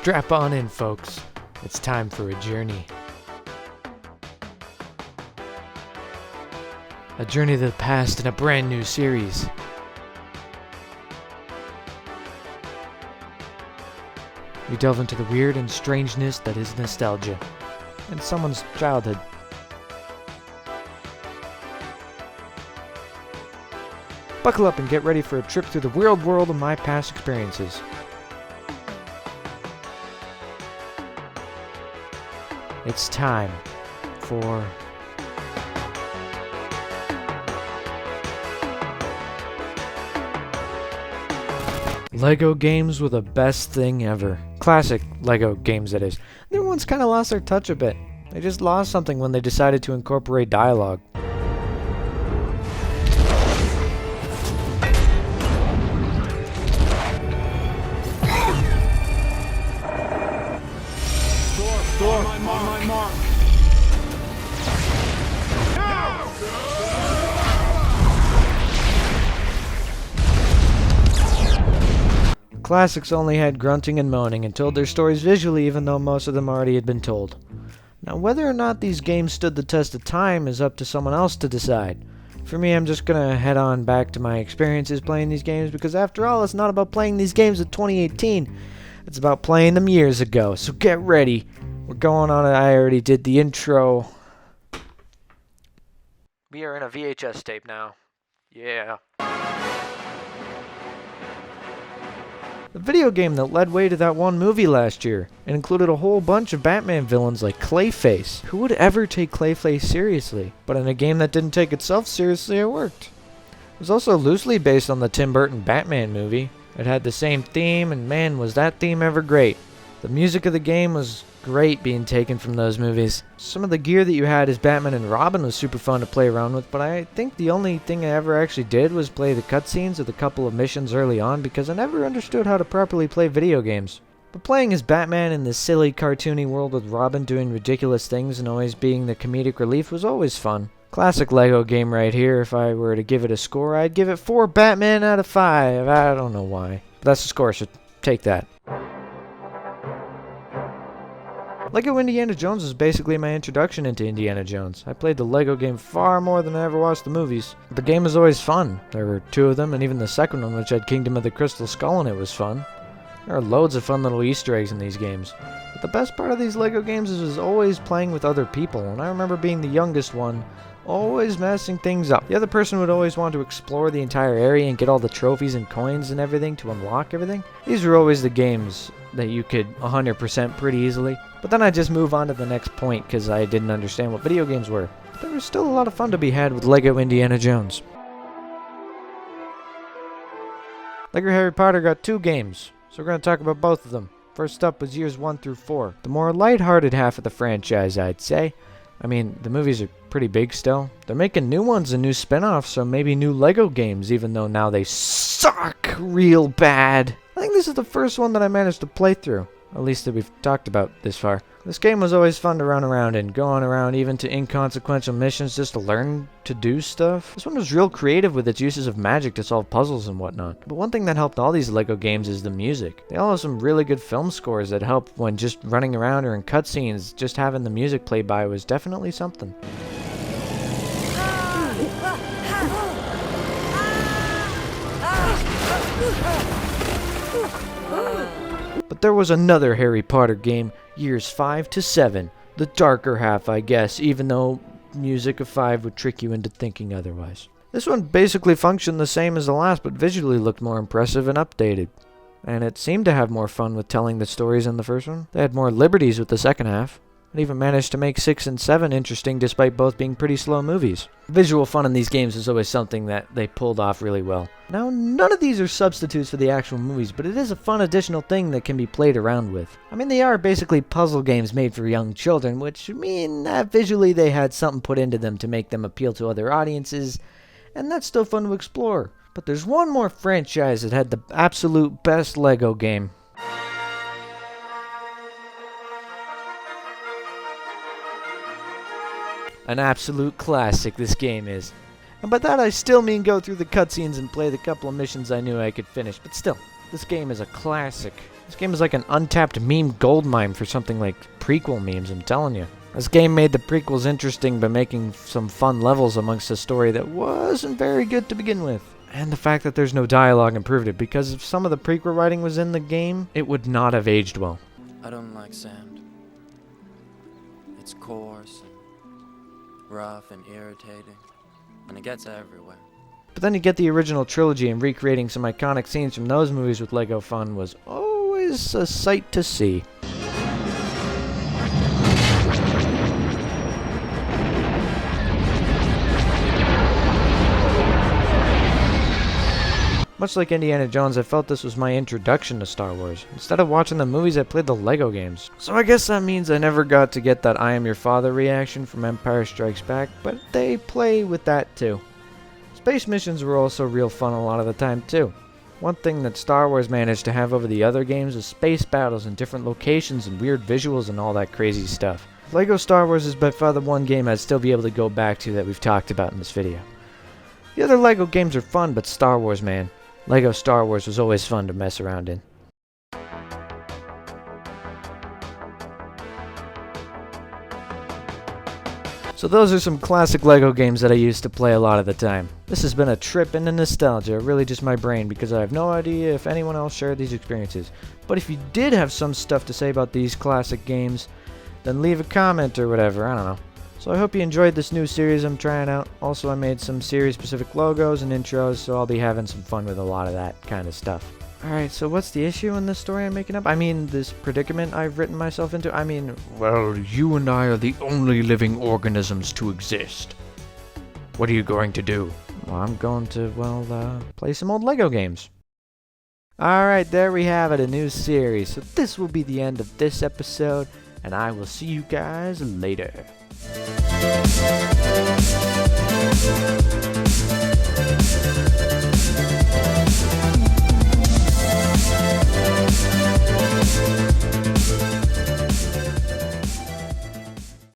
Strap on in, folks. It's time for a journey. A journey to the past in a brand new series. We delve into the weird and strangeness that is nostalgia and someone's childhood. Buckle up and get ready for a trip through the weird world of my past experiences. It's time for Lego games were the best thing ever. Classic Lego games, that is. New ones kind of lost their touch a bit. They just lost something when they decided to incorporate dialogue. On my mark. Classics only had grunting and moaning and told their stories visually, even though most of them already had been told. Now, whether or not these games stood the test of time is up to someone else to decide. For me, I'm just gonna head on back to my experiences playing these games, because after all, it's not about playing these games in 2018. It's about playing them years ago, so get ready. We're going on. I already did the intro. We are in a VHS tape now. Yeah. The video game that led way to that one movie last year. It included a whole bunch of Batman villains like Clayface. Who would ever take Clayface seriously? But in a game that didn't take itself seriously, it worked. It was also loosely based on the Tim Burton Batman movie. It had the same theme, and man, was that theme ever great. The music of the game was great being taken from those movies. Some of the gear that you had as Batman and Robin was super fun to play around with, but I think the only thing I ever actually did was play the cutscenes of the couple of missions early on, because I never understood how to properly play video games. But playing as Batman in this silly cartoony world with Robin doing ridiculous things and always being the comedic relief was always fun. Classic Lego game right here. If I were to give it a score, I'd give it 4 Batman out of 5. I don't know why, but that's the score, so take that. Lego Indiana Jones was basically my introduction into Indiana Jones. I played the Lego game far more than I ever watched the movies. The game was always fun. There were 2 of them, and even the second one, which had Kingdom of the Crystal Skull in it, was fun. There are loads of fun little Easter eggs in these games. But the best part of these Lego games is always playing with other people, and I remember being the youngest one, always messing things up. The other person would always want to explore the entire area and get all the trophies and coins and everything to unlock everything. These were always the games that you could 100% pretty easily. But then I'd just move on to the next point because I didn't understand what video games were. But there was still a lot of fun to be had with Lego Indiana Jones. Lego Harry Potter got 2 games, so we're going to talk about both of them. First up was years 1 through 4. The more lighthearted half of the franchise, I'd say. I mean, the movies are pretty big still. They're making new ones and new spin-offs, so maybe new Lego games, even though now they suck real bad. I think this is the first one that I managed to play through, at least that we've talked about this far. This game was always fun to run around in, going around even to inconsequential missions just to learn to do stuff. This one was real creative with its uses of magic to solve puzzles and whatnot. But one thing that helped all these Lego games is the music. They all have some really good film scores that help when just running around or in cutscenes. Just having the music play by was definitely something. But there was another Harry Potter game, years 5 to 7. The darker half, I guess, even though music of 5 would trick you into thinking otherwise. This one basically functioned the same as the last, but visually looked more impressive and updated. And it seemed to have more fun with telling the stories in the first one. They had more liberties with the second half. It even managed to make 6 and 7 interesting despite both being pretty slow movies. Visual fun in these games is always something that they pulled off really well. Now, none of these are substitutes for the actual movies, but it is a fun additional thing that can be played around with. I mean, they are basically puzzle games made for young children, which mean that visually they had something put into them to make them appeal to other audiences, and that's still fun to explore. But there's one more franchise that had the absolute best Lego game. An absolute classic this game is. And by that I still mean go through the cutscenes and play the couple of missions I knew I could finish, but still, this game is a classic. This game is like an untapped meme goldmine for something like prequel memes, I'm telling you. This game made the prequels interesting by making some fun levels amongst a story that wasn't very good to begin with. And the fact that there's no dialogue improved it, because if some of the prequel writing was in the game, it would not have aged well. I don't like sand. It's coarse and rough and irritating, and it gets everywhere. But then you get the original trilogy, and recreating some iconic scenes from those movies with Lego fun was always a sight to see. Much like Indiana Jones, I felt this was my introduction to Star Wars. Instead of watching the movies, I played the Lego games. So I guess that means I never got to get that I am your father reaction from Empire Strikes Back, but they play with that too. Space missions were also real fun a lot of the time too. One thing that Star Wars managed to have over the other games is space battles in different locations and weird visuals and all that crazy stuff. Lego Star Wars is by far the one game I'd still be able to go back to that we've talked about in this video. The other Lego games are fun, but Star Wars, man. Lego Star Wars was always fun to mess around in. So those are some classic Lego games that I used to play a lot of the time. This has been a trip into nostalgia, really just my brain, because I have no idea if anyone else shared these experiences. But if you did have some stuff to say about these classic games, then leave a comment or whatever, I don't know. So I hope you enjoyed this new series I'm trying out. Also, I made some series-specific logos and intros, so I'll be having some fun with a lot of that kind of stuff. Alright, so what's the issue in this story I'm making up? I mean, this predicament I've written myself into? I mean, well, you and I are the only living organisms to exist. What are you going to do? Well, I'm going to, play some old Lego games. Alright, there we have it, a new series. So this will be the end of this episode, and I will see you guys later.